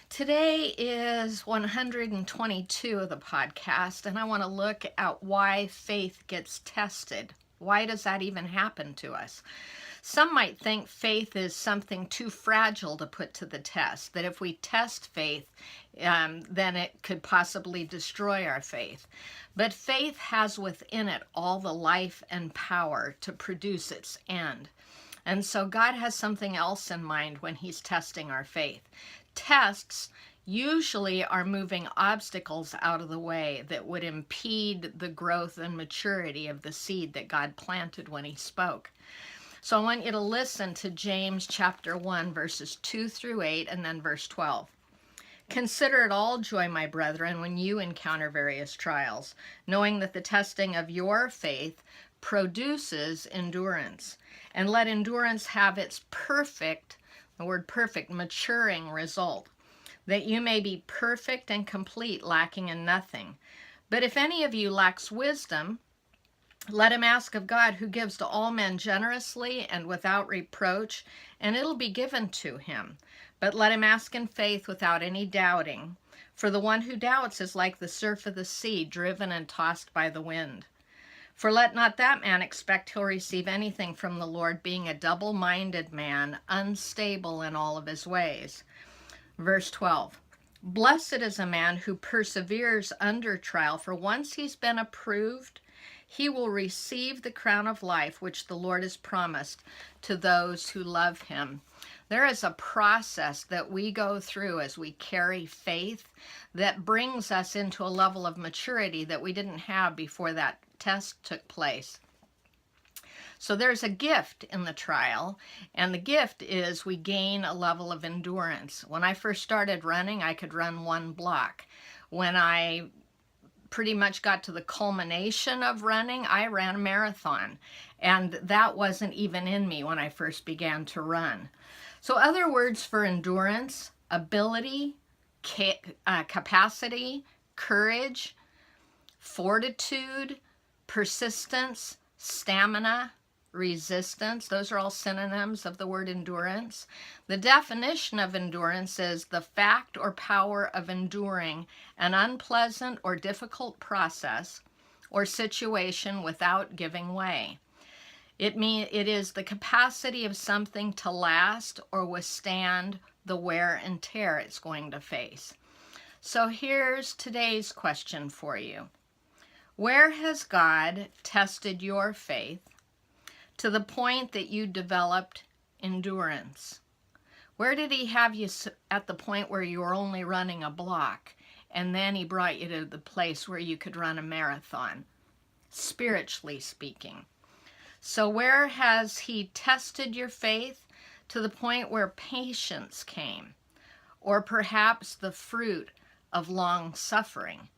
Today is 122 of the podcast, and I want to look at why faith gets tested. Why does that even happen to us? Some might think faith is something too fragile to put to the test, that if we test faith, then it could possibly destroy our faith. But faith has within it all the life and power to produce its end. And so God has something else in mind when he's testing our faith. Tests usually are moving obstacles out of the way that would impede the growth and maturity of the seed that God planted when he spoke. So I want you to listen to James chapter 1, verses 2 through 8, and then verse 12. Consider it all joy, my brethren, when you encounter various trials, knowing that the testing of your faith produces endurance. And let endurance have its perfect, the word perfect, maturing result, that you may be perfect and complete, lacking in nothing. But if any of you lacks wisdom, let him ask of God, who gives to all men generously and without reproach, and it'll be given to him. But let him ask in faith without any doubting. For the one who doubts is like the surf of the sea, driven and tossed by the wind. For let not that man expect he'll receive anything from the Lord, being a double-minded man, unstable in all of his ways. Verse 12. Blessed is a man who perseveres under trial, for once he's been approved, he will receive the crown of life which the Lord has promised to those who love him. There is a process that we go through as we carry faith that brings us into a level of maturity that we didn't have before that test took place. So there's a gift in the trial, and the gift is we gain a level of endurance. When I first started running, I could run one block. When I pretty much got to the culmination of running, I ran a marathon, and that wasn't even in me when I first began to run. So other words for endurance: ability, capacity, courage, fortitude, persistence, stamina, resistance. Those are all synonyms of the word endurance. The definition of endurance is the fact or power of enduring an unpleasant or difficult process or situation without giving way. It is the capacity of something to last or withstand the wear and tear it's going to face. So here's today's question for you. Where has God tested your faith to the point that you developed endurance? Where did he have you at the point where you were only running a block, and then he brought you to the place where you could run a marathon, spiritually speaking? So where has he tested your faith to the point where patience came, or perhaps the fruit of long suffering?